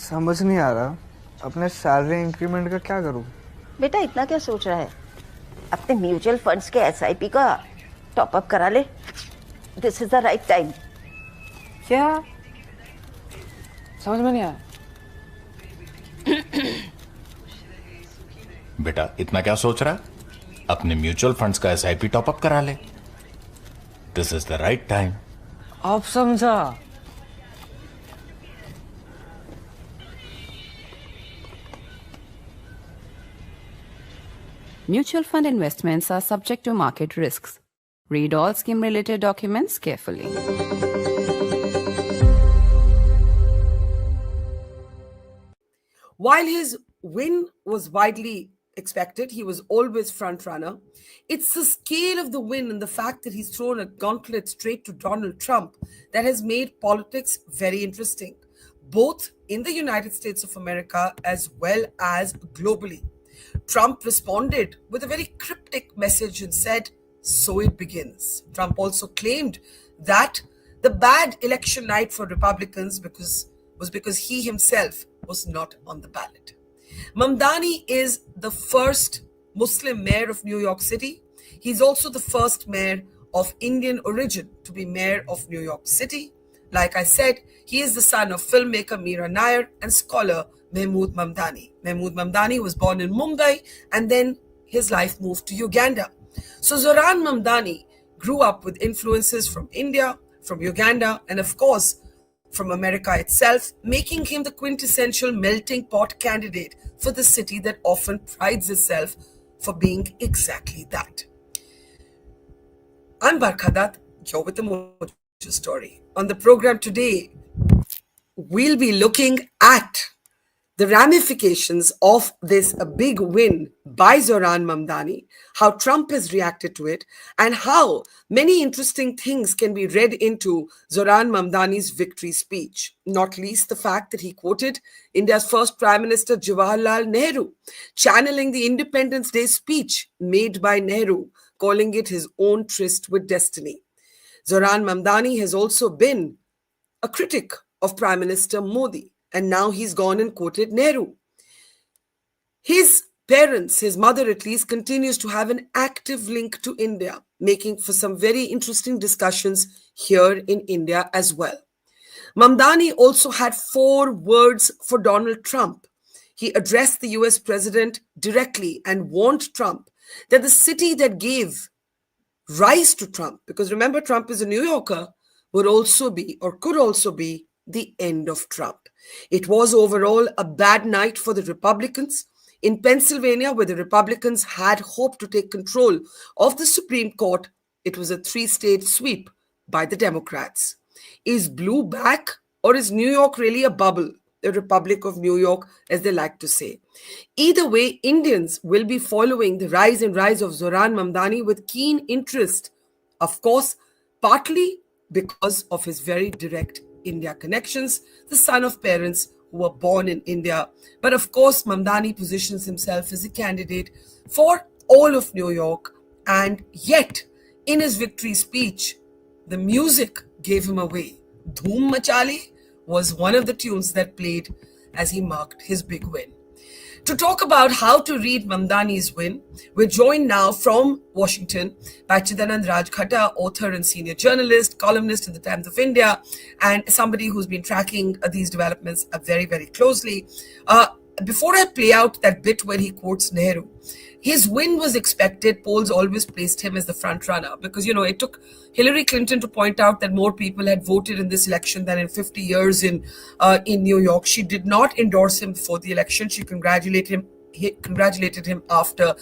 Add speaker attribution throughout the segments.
Speaker 1: समझ नहीं आ रहा अपने सैलरी इंक्रीमेंट का क्या करूं।
Speaker 2: बेटा इतना क्या सोच रहा है? अपने म्यूचुअल फंड्स के एसआईपी का टॉप अप करा ले। This is the right time.
Speaker 3: क्या समझ में नहीं आया?
Speaker 4: बेटा इतना क्या सोच रहा? अपने म्यूचुअल फंड्स का एसआईपी टॉप अप करा ले। This is the right time.
Speaker 3: आप समझा?
Speaker 5: Mutual fund investments are subject to market risks. Read all scheme-related documents carefully.
Speaker 6: While his win was widely expected, he was always front runner. It's the scale of the win and the fact that he's thrown a gauntlet straight to Donald Trump that has made politics very interesting, both in the United States of America as well as globally. Trump responded with a very cryptic message and said, "So it begins." Trump also claimed that the bad election night for Republicans was because he himself was not on the ballot. Mamdani is the first Muslim mayor of New York City. He's also the first mayor of Indian origin to be mayor of New York City. Like I said, he is the son of filmmaker Mira Nair and scholar Mahmood Mamdani. Mahmood Mamdani was born in Mumbai and then his life moved to Uganda. So Zohran Mamdani grew up with influences from India, from Uganda, and of course, from America itself, making him the quintessential melting pot candidate for the city that often prides itself for being exactly that. I'm Barkha Dutt, you're with the Mojo Story. On the program today, we'll be looking at the ramifications of this big win by Zohran Mamdani, how Trump has reacted to it, and how many interesting things can be read into Zohran Mamdani's victory speech, not least the fact that he quoted India's first Prime Minister Jawaharlal Nehru, channeling the Independence Day speech made by Nehru, calling it his own tryst with destiny. Zohran Mamdani has also been a critic of Prime Minister Modi, and now he's gone and quoted Nehru. His parents, his mother at least, continues to have an active link to India, making for some very interesting discussions here in India as well. Mamdani also had 4 words for Donald Trump. He addressed the US president directly and warned Trump that the city that gave rise to Trump, because remember, Trump is a New Yorker, would also be, or could also be, the end of Trump. It was overall a bad night for the Republicans. In Pennsylvania, where the Republicans had hoped to take control of the Supreme Court, it was a 3-state sweep by the Democrats. Is blue back, or is New York really a bubble? The Republic of New York, as they like to say. Either way, Indians will be following the rise and rise of Zohran Mamdani with keen interest. Of course, partly because of his very direct India connections, the son of parents who were born in India. But of course, Mamdani positions himself as a candidate for all of New York. And yet, in his victory speech, the music gave him away. Dhoom Machale was one of the tunes that played as he marked his big win. To talk about how to read Mamdani's win, we're joined now from Washington by Chidanand, Rajghatta, author and senior journalist, columnist in the Times of India, and somebody who's been tracking these developments very, very closely. Before I play out that bit where he quotes Nehru, his win was expected. Polls always placed him as the front runner because, it took Hillary Clinton to point out that more people had voted in this election than in 50 years in New York. She did not endorse him before the election. She congratulated him after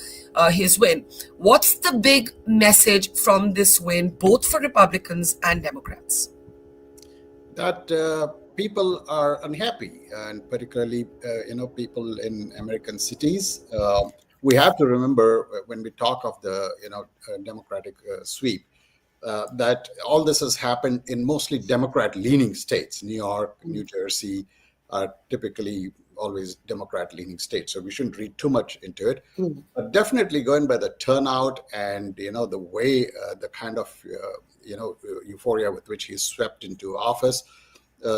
Speaker 6: his win. What's the big message from this win, both for Republicans and Democrats?
Speaker 7: That people are unhappy, and particularly, people in American cities. We have to remember when we talk of the, Democratic sweep, that all this has happened in mostly Democrat-leaning states. New York, New Jersey are typically always Democrat-leaning states, so we shouldn't read too much into it. But definitely going by the turnout and the way, the kind of euphoria with which he's swept into office,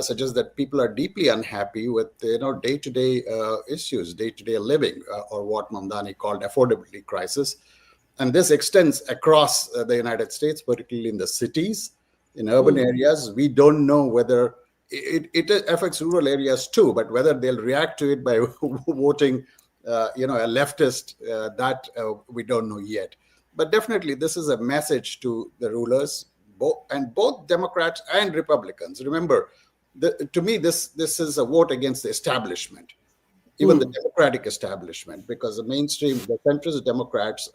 Speaker 7: suggests that people are deeply unhappy with day-to-day issues, day-to-day living, or what Mamdani called affordability crisis. And this extends across the United States, particularly in the cities, in urban areas. We don't know whether it affects rural areas too, but whether they'll react to it by voting, a leftist, that we don't know yet. But definitely, this is a message to the rulers, both Democrats and Republicans. Remember, to me, this is a vote against the establishment, even the Democratic establishment, because the mainstream, the centrist Democrats,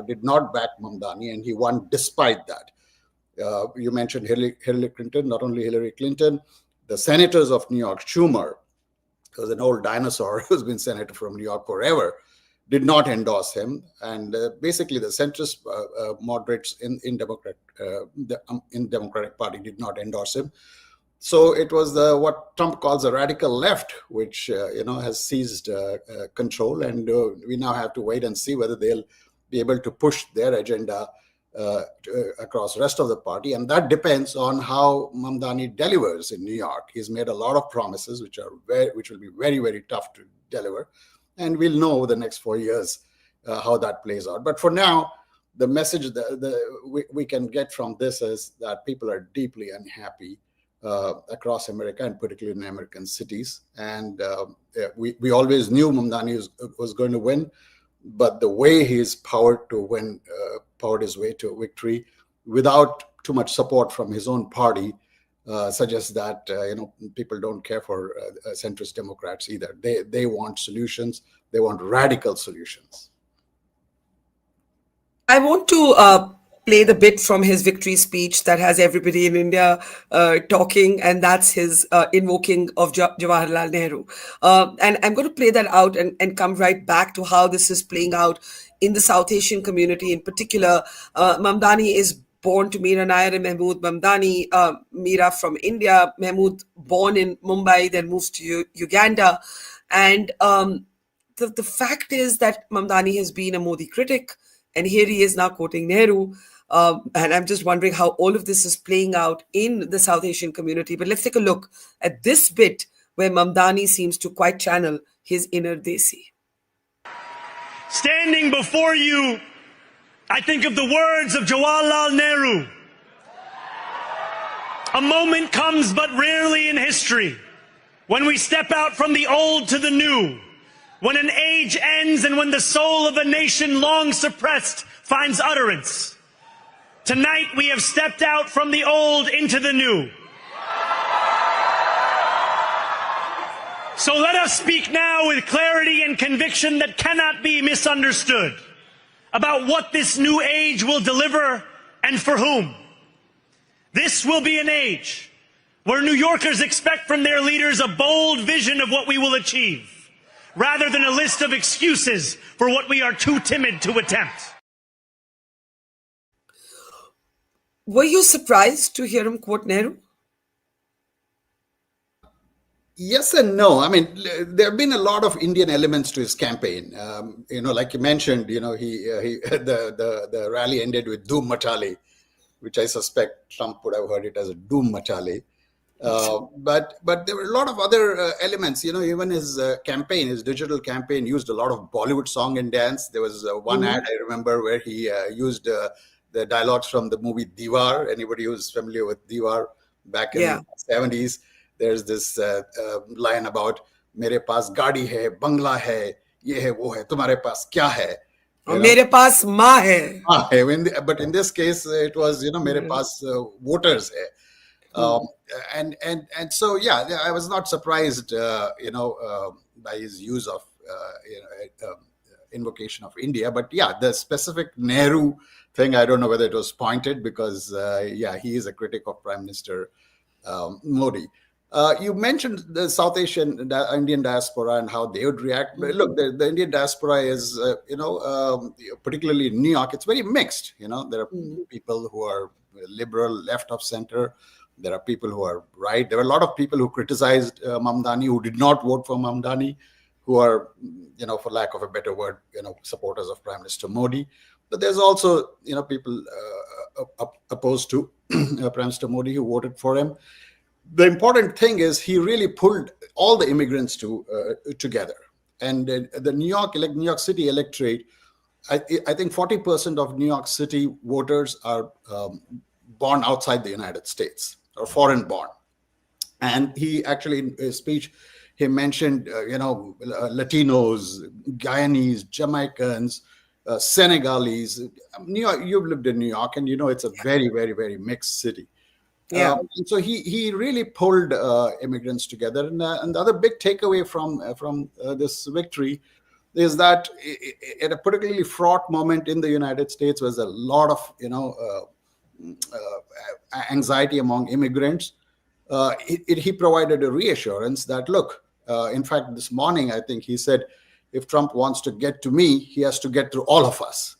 Speaker 7: did not back Mamdani, and he won despite that. You mentioned Hillary Clinton, not only Hillary Clinton, the senators of New York, Schumer, who's an old dinosaur who's been senator from New York forever, did not endorse him. And basically the centrist moderates in Democratic Party did not endorse him. So it was what Trump calls a radical left, which has seized control, and we now have to wait and see whether they'll be able to push their agenda across the rest of the party, and that depends on how Mamdani delivers in New York. He's made a lot of promises, which will be very, very tough to deliver, and we'll know over the next 4 years how that plays out. But for now, the message we can get from this is that people are deeply unhappy across America, and particularly in American cities. And we always knew Mamdani was going to win, but the way he's powered his way to victory without too much support from his own party suggests that people don't care for centrist Democrats either. They want solutions. They want radical solutions.
Speaker 6: I want to play the bit from his victory speech that has everybody in India talking, and that's his invoking of Jawaharlal Nehru. And I'm going to play that out and come right back to how this is playing out in the South Asian community in particular. Mamdani is born to Mira Nair and Mahmood Mamdani. Mira from India, Mahmood born in Mumbai, then moves to Uganda. And the fact is that Mamdani has been a Modi critic, and here he is now quoting Nehru. And I'm just wondering how all of this is playing out in the South Asian community. But let's take a look at this bit where Mamdani seems to quite channel his inner Desi.
Speaker 8: Standing before you, I think of the words of Jawaharlal Nehru. A moment comes but rarely in history when we step out from the old to the new, when an age ends and when the soul of a nation long suppressed finds utterance. Tonight we have stepped out from the old into the new. So let us speak now with clarity and conviction that cannot be misunderstood about what this new age will deliver and for whom. This will be an age where New Yorkers expect from their leaders a bold vision of what we will achieve, rather than a list of excuses for what we are too timid to attempt.
Speaker 6: Were you surprised to hear him quote Nehru?
Speaker 7: Yes and no. I mean, there have been a lot of Indian elements to his campaign. Like you mentioned, the rally ended with "Doom Machale," which I suspect Trump would have heard it as a "Doom Machale." But there were a lot of other elements. Even his campaign, his digital campaign, used a lot of Bollywood song and dance. There was one ad I remember where he used the dialogues from the movie Diwar. Anybody who's familiar with Diwar back in the 70s, there's this line about "Mere paas gaadi hai, bangla hai, ye hai, wo hai, tumhare paas kya hai?"
Speaker 6: Mere paas maa hai.
Speaker 7: But in this case, it was mere paas voters hai. And so I was not surprised by his use of invocation of India, but the specific Nehru thing, I don't know whether it was pointed because he is a critic of Prime Minister Modi. You mentioned the South Asian Indian diaspora and how they would react. But look, the Indian diaspora is particularly in New York, it's very mixed. There are people who are liberal, left of center. There are people who are right. There were a lot of people who criticized Mamdani, who did not vote for Mamdani, who are, for lack of a better word, supporters of Prime Minister Modi. But there's also, people opposed to Prime Minister Modi who voted for him. the important thing is he really pulled all the immigrants together. And the New York City electorate, I think 40% of New York City voters are born outside the United States or foreign born. And he actually, in his speech, he mentioned, Latinos, Guyanese, Jamaicans, Senegalese. New York, you've lived in New York, and it's a very, very, very mixed city.
Speaker 6: Yeah.
Speaker 7: And so he really pulled immigrants together. And the other big takeaway from this victory is that at a particularly fraught moment in the United States, was a lot of anxiety among immigrants. He provided a reassurance that, look, in fact, this morning, I think he said, if Trump wants to get to me, he has to get through all of us.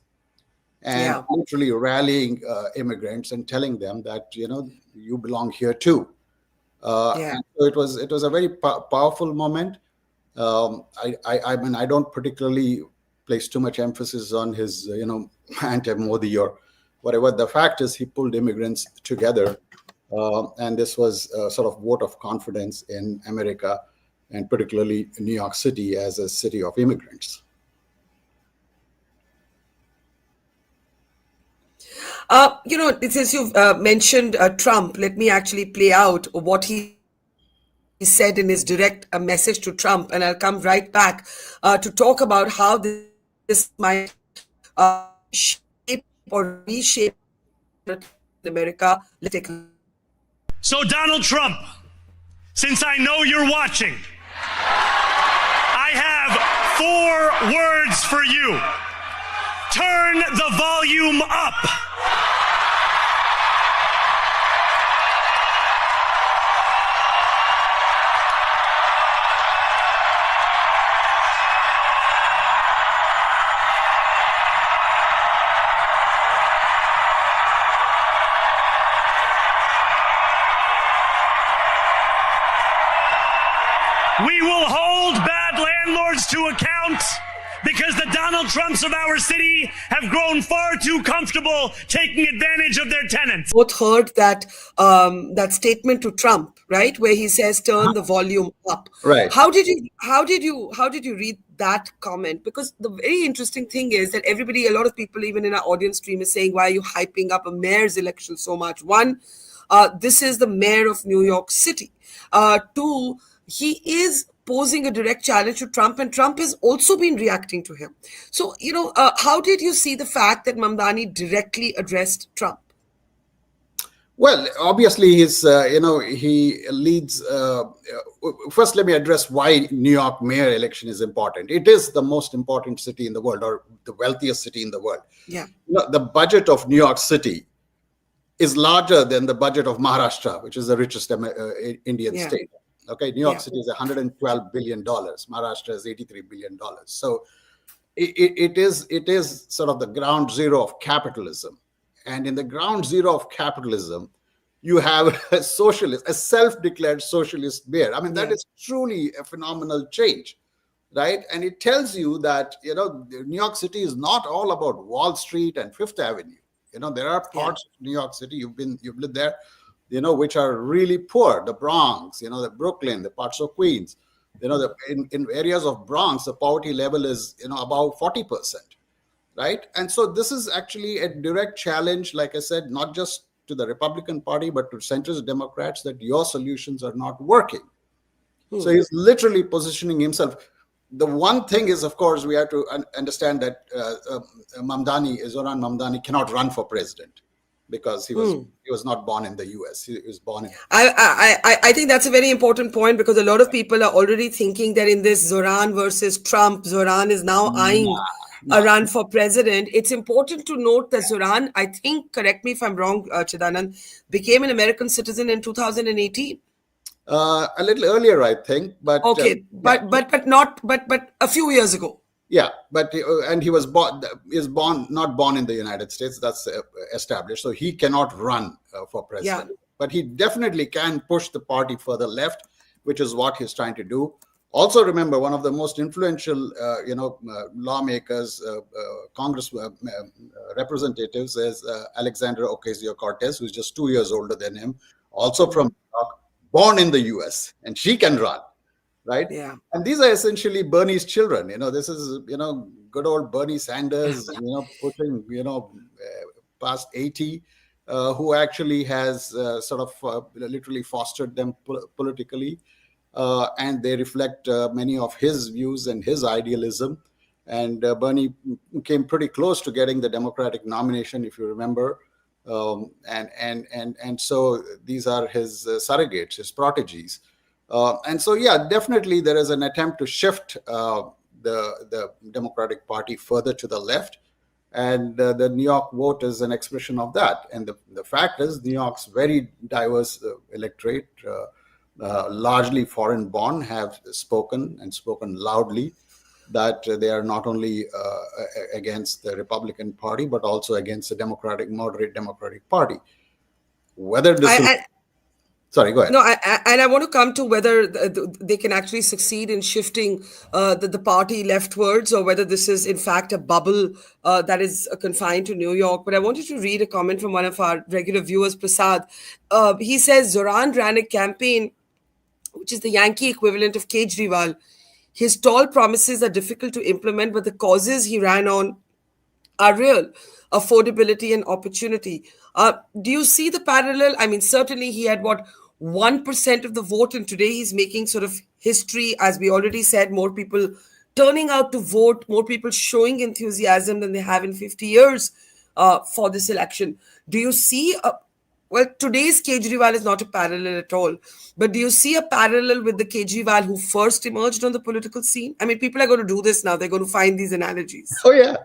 Speaker 7: And literally rallying immigrants and telling them that, you belong here too. And so it was a very powerful moment. I mean, I don't particularly place too much emphasis on his, anti-Modi or whatever. The fact is, he pulled immigrants together. And this was a sort of vote of confidence in America, and particularly New York City as a city of immigrants.
Speaker 6: Since you've mentioned Trump, let me actually play out what he said in his direct message to Trump, and I'll come right back to talk about how this might shape or reshape America. Let's take a
Speaker 8: So, Donald Trump, since I know you're watching, I have 4 words for you. Turn the volume up. We will hold bad landlords to account, because the Donald Trumps of our city have grown far too comfortable taking advantage of their tenants.
Speaker 6: Both heard that statement to Trump, right, where he says, "Turn the volume up."
Speaker 7: Right.
Speaker 6: How did you read that comment? Because the very interesting thing is that a lot of people, even in our audience stream, is saying, "Why are you hyping up a mayor's election so much?" One, this is the mayor of New York City. Two, he is posing a direct challenge to Trump, and Trump has also been reacting to him. So, how did you see the fact that Mamdani directly addressed Trump?
Speaker 7: Well, obviously, he leads. First, let me address why New York mayor election is important. It is the most important city in the world, or the wealthiest city in the world.
Speaker 6: Yeah.
Speaker 7: The budget of New York City is larger than the budget of Maharashtra, which is the richest Indian state. Okay, New York City is $112 billion. Maharashtra is $83 billion. So it is sort of the ground zero of capitalism. And in the ground zero of capitalism, you have a socialist, a self-declared socialist mayor. I mean, that is truly a phenomenal change, right? And it tells you that, New York City is not all about Wall Street and Fifth Avenue. There are parts of New York City, you've lived there, which are really poor. The Bronx, the Brooklyn, the parts of Queens, in areas of Bronx, the poverty level is, about 40%, right? And so this is actually a direct challenge, like I said, not just to the Republican Party, but to centrist Democrats, that your solutions are not working. So he's literally positioning himself. The one thing is, of course, we have to understand that Zohran Mamdani cannot run for president, because he was not born in the US. He was born in.
Speaker 6: I think that's a very important point, because a lot of people are already thinking that in this Zohran versus Trump, Zohran is now eyeing a run for president. It's important to note that Zohran, I think, correct me if I'm wrong, Chidanand, became an American citizen in 2018.
Speaker 7: A little earlier, I think, but
Speaker 6: okay, but a few years ago.
Speaker 7: Yeah, but and he was not born in the United States. That's established. So he cannot run for president. Yeah. But he definitely can push the party further left, which is what he's trying to do. Also, remember, one of the most influential, lawmakers, Congress representatives is Alexandria Ocasio-Cortez, who's just 2 years older than him, also from New York, born in the US, and she can run, right?
Speaker 6: Yeah.
Speaker 7: And these are essentially Bernie's children. This is, good old Bernie Sanders, pushing, past 80, who actually has literally fostered them politically. And they reflect many of his views and his idealism. And Bernie came pretty close to getting the Democratic nomination, if you remember. And so these are his surrogates, his protégés. And so, yeah, definitely there is an attempt to shift the Democratic Party further to the left. And the New York vote is an expression of that. And the fact is, New York's very diverse electorate, largely foreign born, have spoken loudly that they are not only against the Republican Party, but also against the moderate Democratic Party. Whether this Sorry, go ahead.
Speaker 6: No, I want to come to whether they can actually succeed in shifting the party leftwards, or whether this is in fact a bubble that is confined to New York. But I wanted to read a comment from one of our regular viewers, Prasad. He says Zohran ran a campaign which is the Yankee equivalent of Kejriwal. His tall promises are difficult to implement, but the causes he ran on are real: affordability and opportunity. Do you see the parallel? I mean, certainly he had 1% of the vote, and today he's making sort of history. As we already said, more people turning out to vote, more people showing enthusiasm than they have in 50 years for this election. Do you see today's Kejriwal is not a parallel at all, but do you see a parallel with the Kejriwal who first emerged on the political scene? I mean, people are going to do this now. They're going to find these analogies.
Speaker 7: Oh, yeah.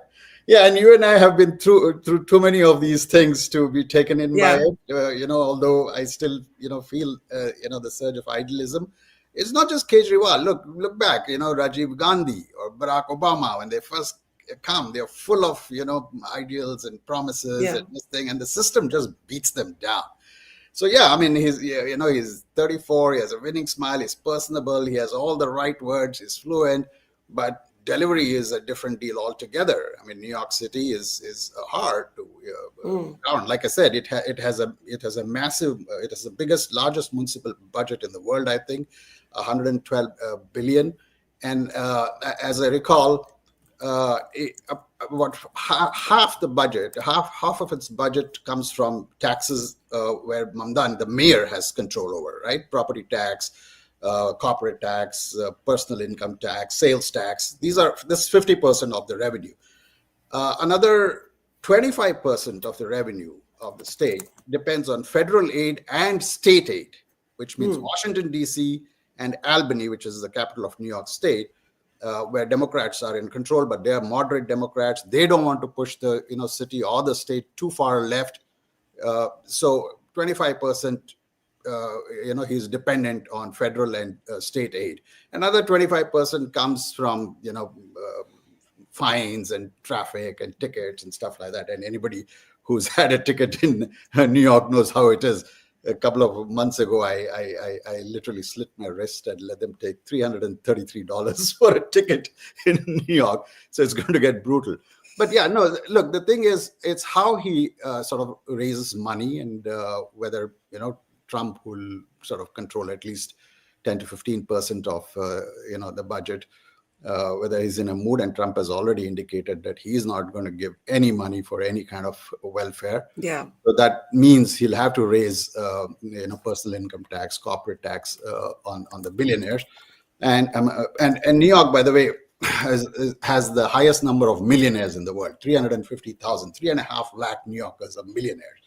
Speaker 7: Yeah, and you and I have been through too many of these things to be taken in by it. Although I still, feel, the surge of idealism. It's not just Kejriwal. Look back, Rajiv Gandhi or Barack Obama, when they first come, they're full of, ideals and promises and this thing, and the system just beats them down. So, yeah, I mean, he's 34, he has a winning smile, he's personable, he has all the right words, he's fluent, but delivery is a different deal altogether. I mean, New York City is hard to down. Like I said, it has a massive, it has the largest municipal budget in the world, I think, 112 billion. And as I recall, about half the budget, half of its budget comes from taxes where Mamdani, the mayor, has control over, right? Property tax, corporate tax, personal income tax, sales tax. This is 50% of the revenue. Another 25% of the revenue of the state depends on federal aid and state aid, which means Washington, D.C. and Albany, which is the capital of New York State, where Democrats are in control, but they are moderate Democrats. They don't want to push the city or the state too far left. So 25%, he's dependent on federal and state aid. Another 25% comes from fines and traffic and tickets and stuff like that. And anybody who's had a ticket in New York knows how it is. A couple of months ago, I literally slit my wrist and let them take $333 for a ticket in New York. So it's going to get brutal. But yeah, no, look, the thing is, it's how he sort of raises money, and whether, Trump will sort of control at least 10 to 15% of, the budget, whether he's in a mood, and Trump has already indicated that he's not going to give any money for any kind of welfare.
Speaker 6: Yeah.
Speaker 7: So that means he'll have to raise, personal income tax, corporate tax on the billionaires. And New York, by the way, has the highest number of millionaires in the world, 350,000, 3.5 lakh New Yorkers are millionaires.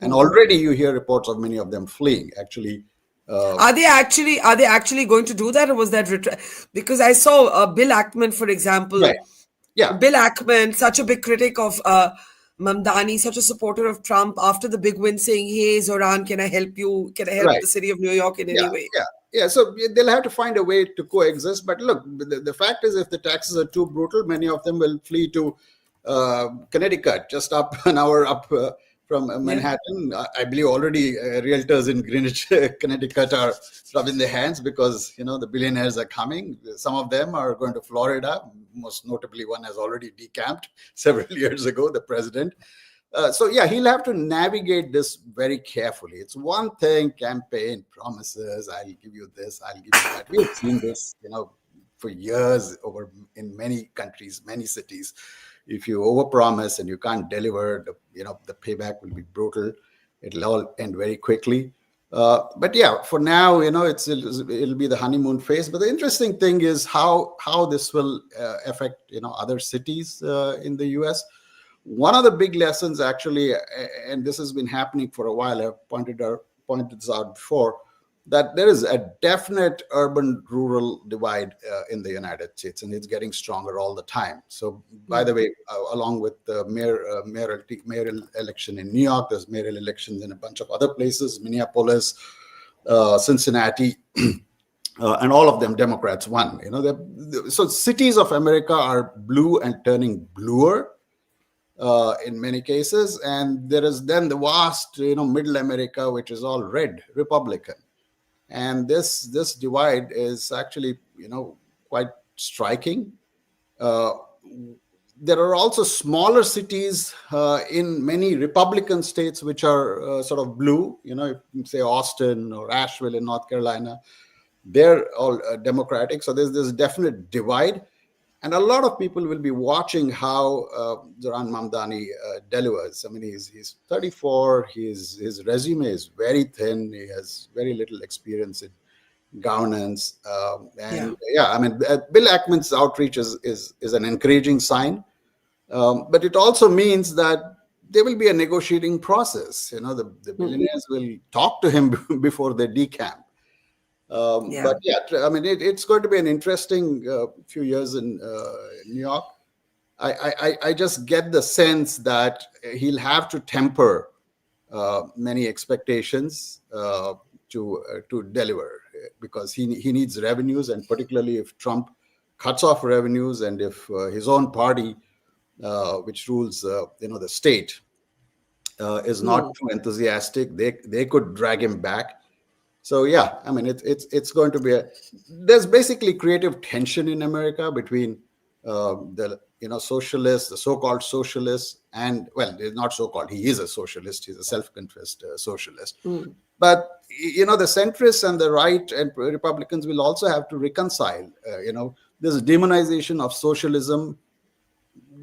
Speaker 7: And already you hear reports of many of them fleeing. Actually,
Speaker 6: are they actually going to do that, or was that because I saw Bill Ackman, for example.
Speaker 7: Right. Yeah.
Speaker 6: Bill Ackman, such a big critic of Mamdani, such a supporter of Trump, after the big win, saying, "Hey, Zohran, can I help you? Can I help the city of New York in any way?"
Speaker 7: Yeah. So they'll have to find a way to coexist. But look, the fact is, if the taxes are too brutal, many of them will flee to Connecticut, just an hour up from Manhattan. I believe already realtors in Greenwich, Connecticut are rubbing their hands because, the billionaires are coming. Some of them are going to Florida. Most notably, one has already decamped several years ago, the president. So yeah, he'll have to navigate this very carefully. It's one thing, campaign promises, I'll give you this, I'll give you that. We've seen this, for years over in many countries, many cities. If you overpromise and you can't deliver, the payback will be brutal. It'll all end very quickly. But yeah, for now, it'll be the honeymoon phase. But the interesting thing is how this will affect other cities in the U.S. One of the big lessons, actually, and this has been happening for a while, I've pointed this out before, that there is a definite urban-rural divide in the United States, and it's getting stronger all the time. So, by the way, along with the mayoral election in New York, there's mayoral elections in a bunch of other places, Minneapolis, Cincinnati, and all of them Democrats won. So cities of America are blue and turning bluer in many cases, and there is then the vast, middle America, which is all red, Republican. And this divide is actually, quite striking. There are also smaller cities in many Republican states which are sort of blue. Say Austin or Asheville in North Carolina, they're all Democratic. So there's this definite divide. And a lot of people will be watching how Zohran Mamdani delivers. I mean, he's 34. His resume is very thin. He has very little experience in governance. Bill Ackman's outreach is an encouraging sign. But it also means that there will be a negotiating process. The billionaires will talk to him before they decamp. But yeah, I mean, it's going to be an interesting few years in New York. I just get the sense that he'll have to temper many expectations to deliver, because he needs revenues, and particularly if Trump cuts off revenues, and if his own party, which rules the state, is not too enthusiastic, they could drag him back. So yeah, I mean, it's going to be there's basically creative tension in America between the socialists, the so-called socialists, and they're not so-called. He is a socialist. He's a self-confessed socialist. But the centrists and the right and Republicans will also have to reconcile. This demonization of socialism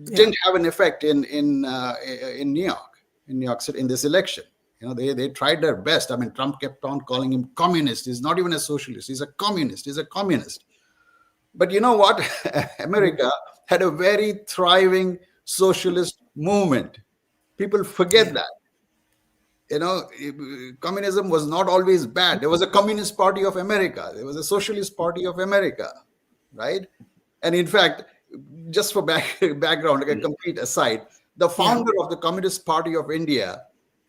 Speaker 7: didn't have an effect in New York City in this election. They tried their best. I mean, Trump kept on calling him communist. He's not even a socialist. He's a communist. He's a communist. But you know what? America had a very thriving socialist movement. People forget that. Communism was not always bad. There was a Communist Party of America. There was a Socialist Party of America, right? And in fact, just for background, like a complete aside, the founder of the Communist Party of India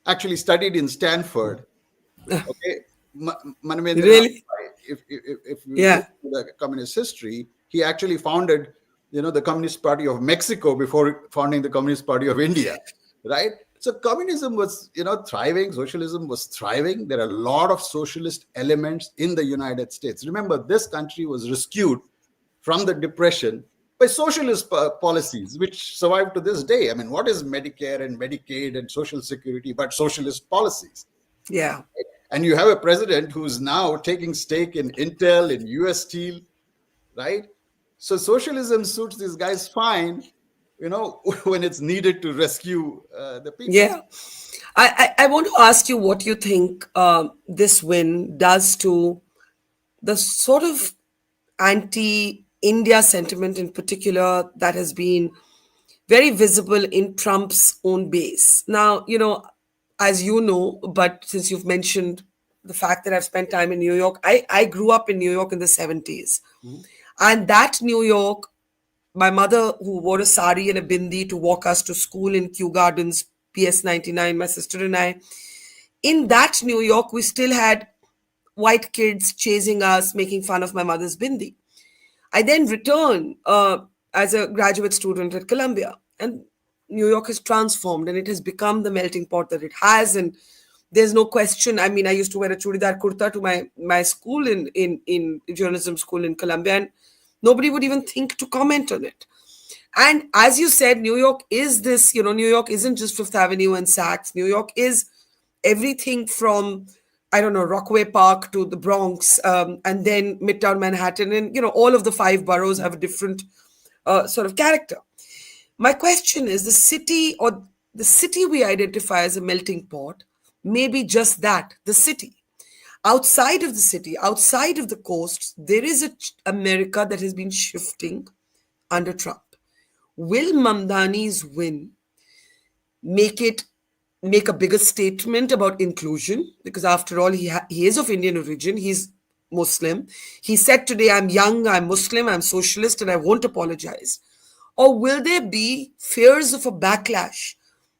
Speaker 7: actually studied in Stanford. Okay,
Speaker 6: Really?
Speaker 7: If you look at the communist history, he actually founded, the Communist Party of Mexico before founding the Communist Party of India, right? So communism was, thriving. Socialism was thriving. There are a lot of socialist elements in the United States. Remember, this country was rescued from the Depression by socialist policies, which survive to this day. I mean, what is Medicare and Medicaid and Social Security but socialist policies?
Speaker 6: Yeah.
Speaker 7: And you have a president who's now taking stake in Intel, in US Steel, right? So socialism suits these guys fine, when it's needed to rescue the people.
Speaker 6: Yeah. I want to ask you what you think this win does to the sort of anti-India sentiment in particular that has been very visible in Trump's own base. Now, as you know, but since you've mentioned the fact that I've spent time in New York, I grew up in New York in the 70s. And that New York, my mother, who wore a sari and a bindi to walk us to school in Kew Gardens, PS 99, my sister and I, in that New York, we still had white kids chasing us, making fun of my mother's bindi. I then returned as a graduate student at Columbia, and New York has transformed and it has become the melting pot that it has. And there's no question. I mean, I used to wear a chudidar kurta to my school in journalism school in Columbia, and nobody would even think to comment on it. And as you said, New York is this, New York isn't just Fifth Avenue and Saks. New York is everything from, I don't know, Rockaway Park to the Bronx, and then Midtown Manhattan. And, all of the five boroughs have a different sort of character. My question is, the city we identify as a melting pot may be just that, the city. Outside of the city, outside of the coasts, there is America that has been shifting under Trump. Will Mamdani's win make a bigger statement about inclusion? Because after all, he is of Indian origin. He's Muslim. He said today, I'm young, I'm Muslim, I'm socialist, and I won't apologize. Or will there be fears of a backlash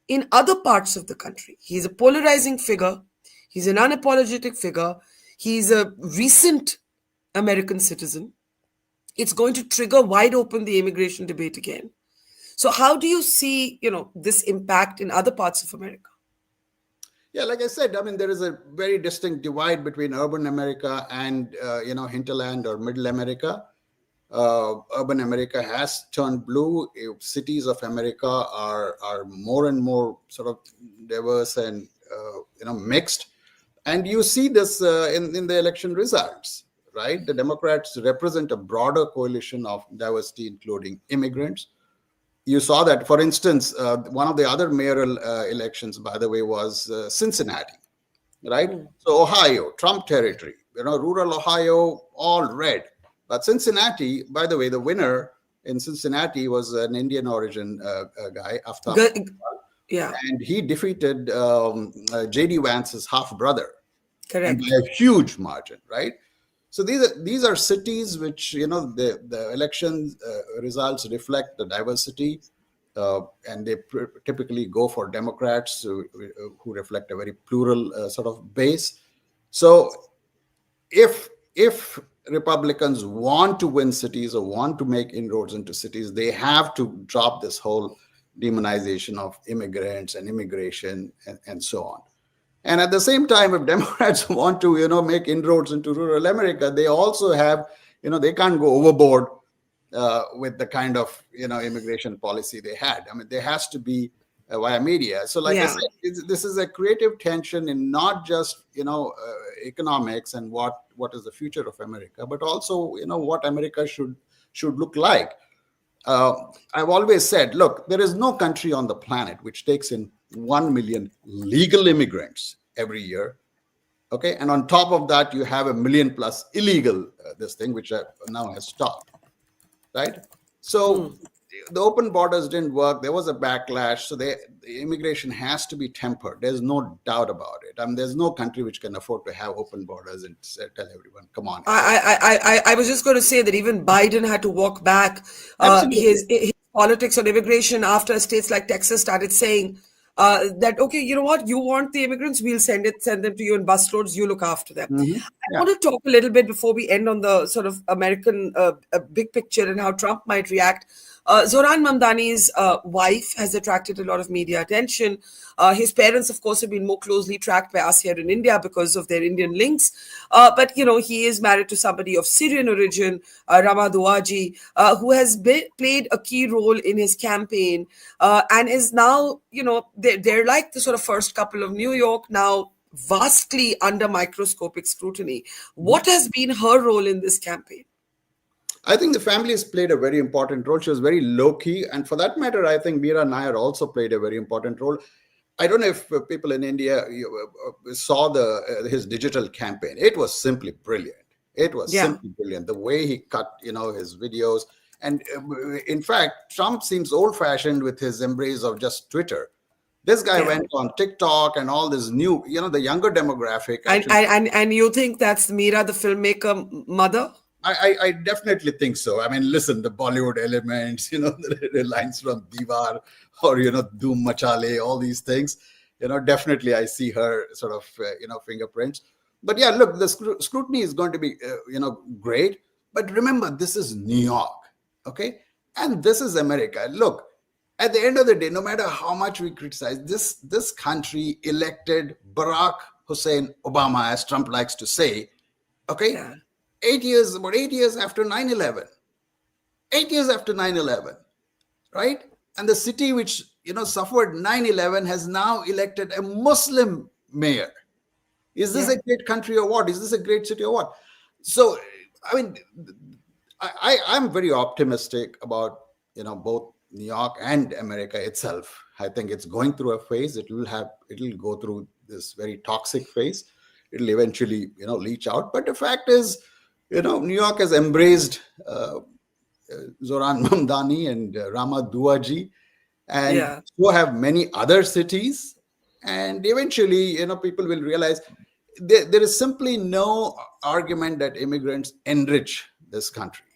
Speaker 6: in other parts of the country? He's a polarizing figure. He's an unapologetic figure. He's a recent American citizen. It's going to trigger wide open the immigration debate again. So how do you see, this impact in other parts of America?
Speaker 7: Yeah, like I said, I mean, there is a very distinct divide between urban America and, hinterland or middle America. Urban America has turned blue. Cities of America are more and more sort of diverse and, mixed. And you see this in the election results, right? The Democrats represent a broader coalition of diversity, including immigrants. You saw that, for instance, one of the other mayoral elections, by the way, was Cincinnati, right? So Ohio, Trump territory, rural Ohio, all red. But Cincinnati, by the way, the winner in Cincinnati was an Indian origin guy, Aftab.
Speaker 6: Yeah.
Speaker 7: And he defeated J.D. Vance's half-brother.
Speaker 6: Correct.
Speaker 7: By a huge margin, right? So these are cities which, the election results reflect the diversity, and they typically go for Democrats who reflect a very plural sort of base. So if Republicans want to win cities or want to make inroads into cities, they have to drop this whole demonization of immigrants and immigration and so on. And at the same time, if Democrats want to, make inroads into rural America, they also have, they can't go overboard with the kind of, immigration policy they had. I mean, there has to be via media. So like I said, this is a creative tension in not just, economics and what is the future of America, but also, what America should look like. I've always said, look, there is no country on the planet which takes in 1 million legal immigrants every year. Okay. And on top of that, you have 1 million plus illegal, this thing, which now has stopped. Right. So the open borders didn't work. There was a backlash. So the immigration has to be tempered. There's no doubt about it. I mean, there's no country which can afford to have open borders and tell everyone, come on.
Speaker 6: I was just going to say that even Biden had to walk back his politics on immigration after states like Texas started saying that, okay, you know what, you want the immigrants, we'll send them to you in busloads, you look after them. I want to talk a little bit before we end on the sort of American big picture and how Trump might react. Zohran Mamdani's wife has attracted a lot of media attention. His parents, of course, have been more closely tracked by us here in India because of their Indian links. But, he is married to somebody of Syrian origin, Rama Duaji, who has played a key role in his campaign and is now, they're like the sort of first couple of New York, now vastly under microscopic scrutiny. What has been her role in this campaign?
Speaker 7: I think the family has played a very important role. She was very low-key. And for that matter, I think Mira Nair also played a very important role. I don't know if people in India saw his digital campaign. It was simply brilliant. It was simply brilliant. The way he cut, his videos. And in fact, Trump seems old-fashioned with his embrace of just Twitter. This guy went on TikTok and all this new, the younger demographic.
Speaker 6: And you think that's Mira, the filmmaker mother?
Speaker 7: I definitely think so. I mean, listen, the Bollywood elements, the lines from Diwar or, Doom Machale, all these things, definitely I see her sort of, fingerprints. But yeah, look, the scrutiny is going to be, great. But remember, this is New York, okay? And this is America. Look, at the end of the day, no matter how much we criticize, this country elected Barack Hussein Obama, as Trump likes to say, okay? Yeah. About 8 years after 9/11. 8 years after 9/11, right? And the city which, suffered 9/11 has now elected a Muslim mayor. Is this a great country or what? Is this a great city or what? So, I mean, I'm very optimistic about, both New York and America itself. I think it's going through a phase. It'll go through this very toxic phase. It'll eventually, leach out. But the fact is, New York has embraced Zohran Mamdani and Rama Duaji, and so have many other cities. And eventually, people will realize there is simply no argument that immigrants enrich this country,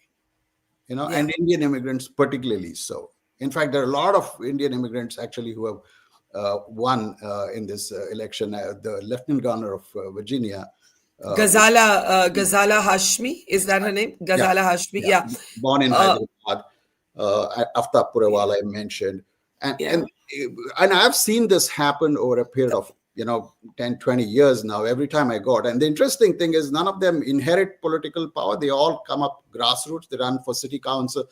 Speaker 7: and Indian immigrants particularly so. In fact, there are a lot of Indian immigrants actually who have won in this election. The Lieutenant Governor of Virginia,
Speaker 6: Ghazala Hashmi, is that her name? Ghazala Hashmi,
Speaker 7: born in Hyderabad. Aftab Purewala I mentioned, and I've seen this happen over a period of 10, 20 years now. Every time I got, and the interesting thing is none of them inherit political power. They all come up grassroots. They run for city council,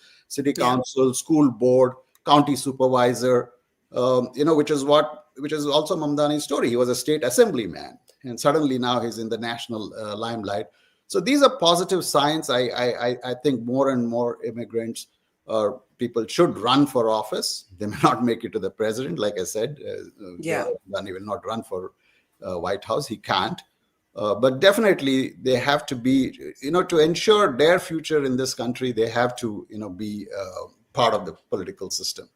Speaker 7: school board, county supervisor. Which is also Mamdani's story. He was a state assemblyman, and suddenly now he's in the national limelight. So these are positive signs. I think more and more immigrants or people should run for office. They may not make it to the president, like I said. Mamdani will not run for White House. He can't. But definitely they have to be, to ensure their future in this country, they have to, be part of the political system.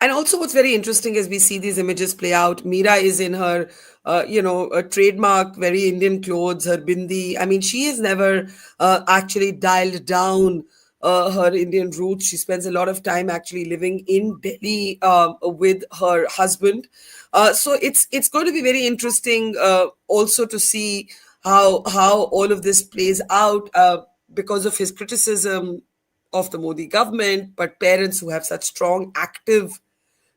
Speaker 6: And also what's very interesting is we see these images play out. Mira is in her, a trademark, very Indian clothes, her bindi. I mean, she has never actually dialed down her Indian roots. She spends a lot of time actually living in Delhi with her husband. So it's going to be very interesting also to see how all of this plays out because of his criticism of the Modi government, but parents who have such strong, active,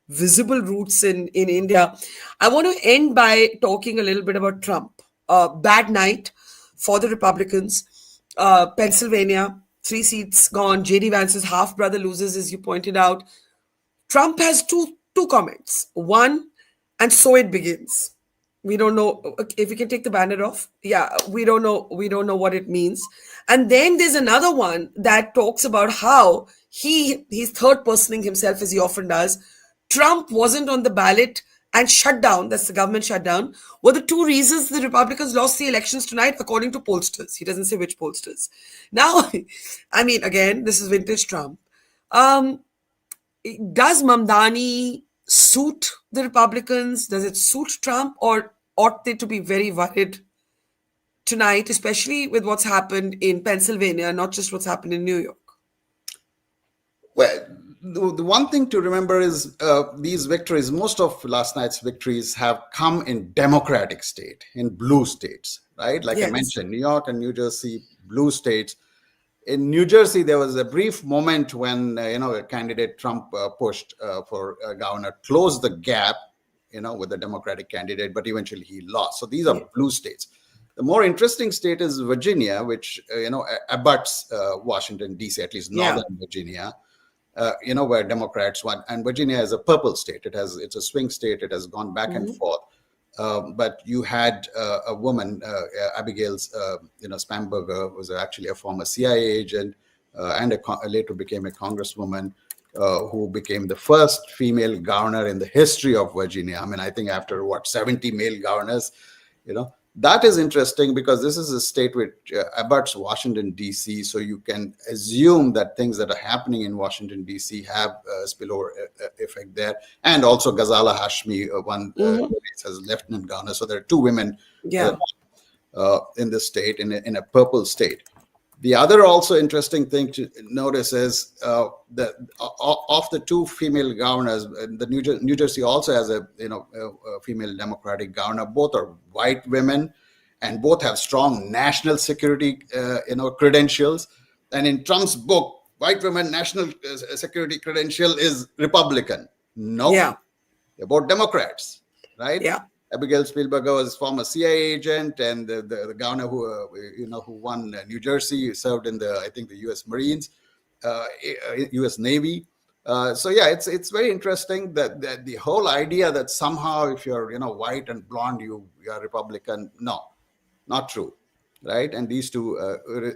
Speaker 6: visible roots in India. I want to end by talking a little bit about Trump. Bad night for the Republicans. Pennsylvania, 3 seats gone. J.D. Vance's half-brother loses, as you pointed out. Trump has two comments. One, and so it begins. We don't know if we can take the banner off. Yeah, we don't know what it means. And then there's another one that talks about how he's third personing himself, as he often does. Trump wasn't on the ballot and shut down, that's the government shutdown, were the 2 reasons the Republicans lost the elections tonight, according to pollsters. He doesn't say which pollsters. Now, I mean, again, this is vintage Trump. Does Mamdani suit the Republicans? Does it suit Trump? Or ought they to be very worried tonight, especially with what's happened in Pennsylvania, not just what's happened in New York?
Speaker 7: Well, the one thing to remember is these victories, most of last night's victories have come in Democratic state, in blue states, right? Like I mentioned, New York and New Jersey, blue states. In New Jersey, there was a brief moment when, a candidate Trump pushed for governor, closed the gap, with the Democratic candidate, but eventually he lost. So these are blue states. The more interesting state is Virginia, which, abuts Washington, D.C., at least Northern Virginia. Where Democrats won, and Virginia is a purple state. It's a swing state. It has gone back and forth. But you had a woman, Abigail, Spamberger, was actually a former CIA agent and later became a congresswoman who became the first female governor in the history of Virginia. I mean, I think after 70 male governors, That is interesting because this is a state which abuts Washington, D.C. So you can assume that things that are happening in Washington, D.C. have a spillover effect there. And also Ghazala Hashmi, one as lieutenant governor. So there are 2 women in the state, in a purple state. The other also interesting thing to notice is that of the 2 female governors, the New Jersey also has a female Democratic governor. Both are white women, and both have strong national security credentials. And in Trump's book, white women national security credential is Republican. No, they're both Democrats, right? Yeah. Abigail Spielberger was former CIA agent, and the governor who won New Jersey served in the U.S. Marines, U.S. Navy. So yeah, it's very interesting that the whole idea that somehow if you're white and blonde you are Republican. No, not true, right? And these two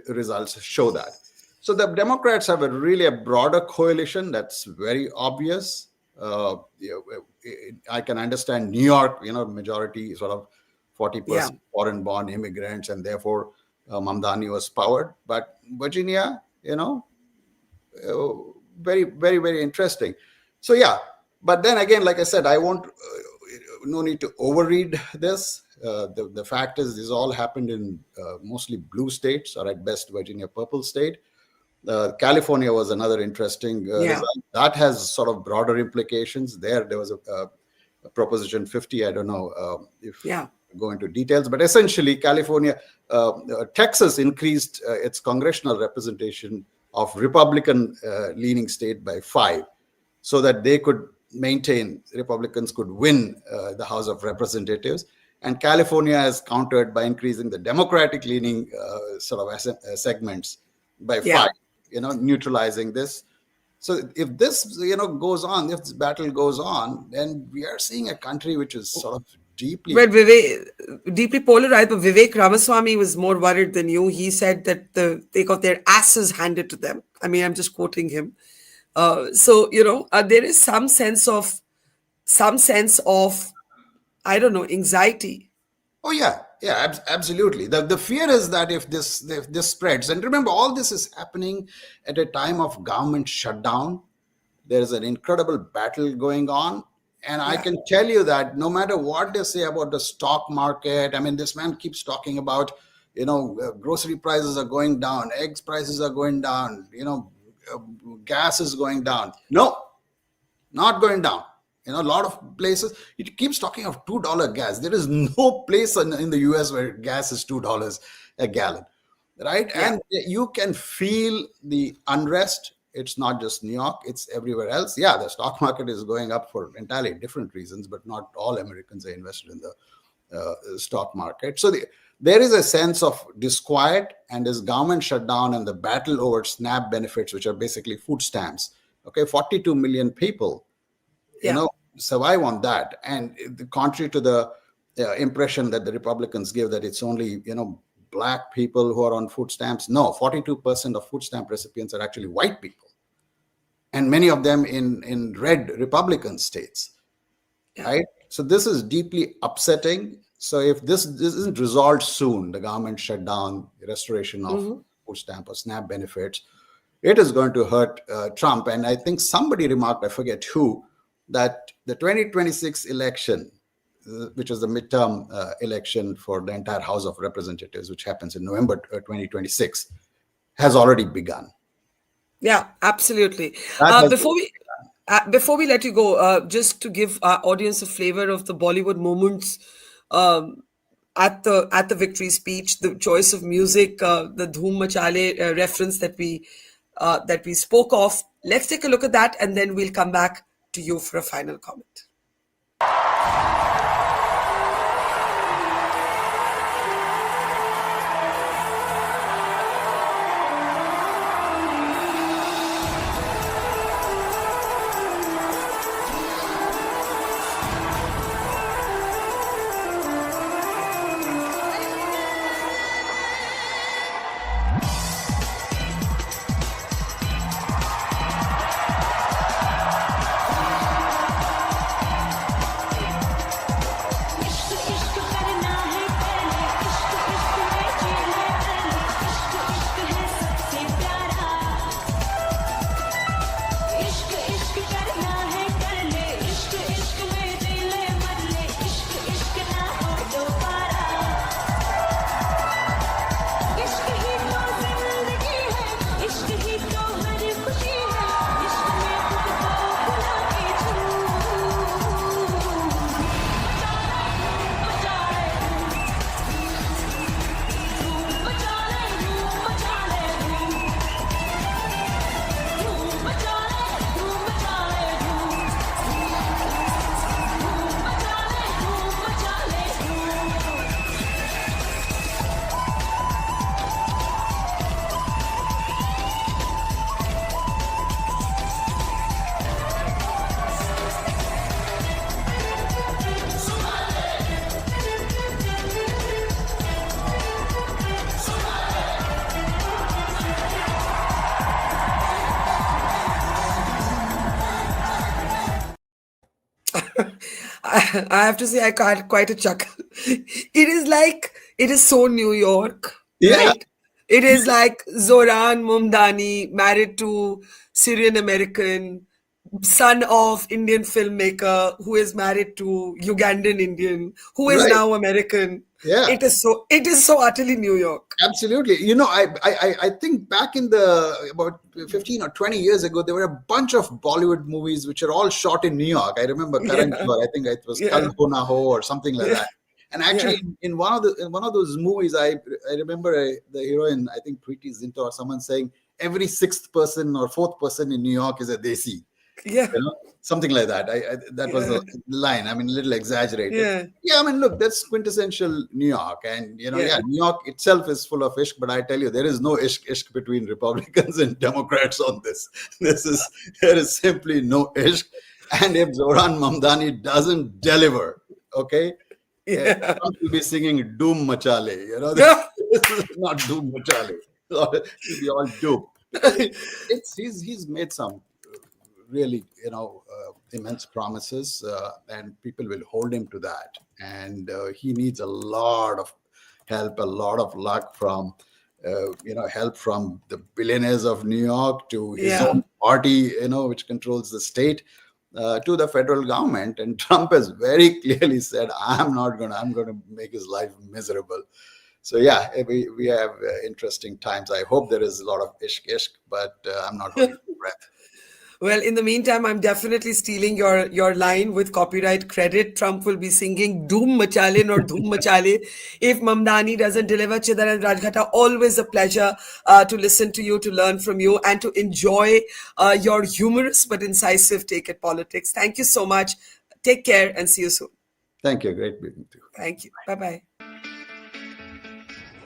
Speaker 7: results show that. So the Democrats have really a broader coalition that's very obvious. I can understand New York, majority sort of 40% foreign born immigrants, and therefore Mamdani was powered. But Virginia, very, very, very interesting. So yeah, but then again, like I said, I won't. No need to overread this. The fact is, this all happened in mostly blue states, or at best Virginia purple state. California was another interesting result. That has sort of broader implications. There was a Proposition 50. I don't know if go into details, but essentially California, Texas increased its congressional representation of Republican leaning state by 5, so that they could maintain, Republicans could win the House of Representatives. And California has countered by increasing the Democratic leaning sort of segments by 5, neutralizing this. So if this, goes on, if this battle goes on, then we are seeing a country which is sort of deeply
Speaker 6: polarized. But Vivek Ramaswamy was more worried than you. He said that they got their asses handed to them. I mean, I'm just quoting him. So there is some sense of I don't know, anxiety.
Speaker 7: Oh yeah, absolutely. The fear is that if this spreads, and remember, all this is happening at a time of government shutdown. There is an incredible battle going on, and I can tell you that no matter what they say about the stock market, I mean, this man keeps talking about, grocery prices are going down, eggs prices are going down, gas is going down. No, not going down. A lot of places, it keeps talking of $2 gas. There is no place in the US where gas is $2 a gallon, right? Yeah. And you can feel the unrest. It's not just New York, it's everywhere else. Yeah, the stock market is going up for entirely different reasons, but not all Americans are invested in the stock market. So there is a sense of disquiet, and this government shutdown and the battle over SNAP benefits, which are basically food stamps. Okay, 42 million people, survive on that. And contrary to the impression that the Republicans give that it's only, black people who are on food stamps. No, 42% of food stamp recipients are actually white people. And many of them in red Republican states, right? So this is deeply upsetting. So if this isn't resolved soon, the government shutdown, the restoration of food stamp or SNAP benefits, it is going to hurt Trump. And I think somebody remarked, I forget who, that the 2026 election, which is the midterm election for the entire House of Representatives, which happens in November 2026, has already begun.
Speaker 6: Yeah, absolutely. Before we let you go, just to give our audience a flavor of the Bollywood moments at the victory speech, the choice of music, the Dhoom Machale reference that we spoke of. Let's take a look at that, and then we'll come back to you for a final comment. I have to say, I got quite a chuckle. It is so New York,
Speaker 7: Yeah.
Speaker 6: right? It is like Zohran Mamdani, married to Syrian American, son of Indian filmmaker, who is married to Ugandan-Indian, who is
Speaker 7: Right.
Speaker 6: now American.
Speaker 7: Yeah.
Speaker 6: It is so utterly New York.
Speaker 7: Absolutely. You know, I think back in the about 15 or 20 years ago, there were a bunch of Bollywood movies which are all shot in New York. I remember Karan Johar, I think it was
Speaker 6: Yeah.
Speaker 7: Kal Ho Na Ho or something like that. And actually, in one of those movies, I remember the heroine, I think Preeti Zinta or someone saying, every sixth person or fourth person in New York is a Desi.
Speaker 6: Yeah.
Speaker 7: You know, something like that. That was the line. I mean, a little exaggerated.
Speaker 6: Yeah.
Speaker 7: I mean, look, that's quintessential New York, and New
Speaker 6: Yeah.
Speaker 7: York itself is full of ishq. But I tell you, there is no ishq between Republicans and Democrats on this. There is simply no ishq, and if Zohran Mamdani doesn't deliver, okay, Trump will be singing "Doom Machale." You know, this is not Doom Machale. It'll be all doom. He's made some really, immense promises, and people will hold him to that. And he needs a lot of help, a lot of luck from, help from the billionaires of New York to his own party, which controls the state, to the federal government. And Trump has very clearly said, I'm going to make his life miserable. So yeah, we have interesting times. I hope there is a lot of ishq, but I'm not holding my breath.
Speaker 6: Well, in the meantime, I'm definitely stealing your line with copyright credit. Trump will be singing Doom Machale or Dhoom Machale if Mamdani doesn't deliver. Chidanand, Rajghatta, always a pleasure to listen to you, to learn from you, and to enjoy your humorous but incisive take at politics. Thank you so much. Take care and see you soon.
Speaker 7: Thank you. Great meeting you.
Speaker 6: Thank you. Bye-bye.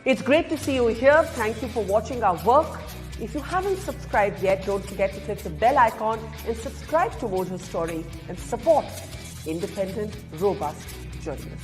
Speaker 9: It's great to see you here. Thank you for watching our work. If you haven't subscribed yet, don't forget to click the bell icon and subscribe to Mojo Story and support independent, robust journalism.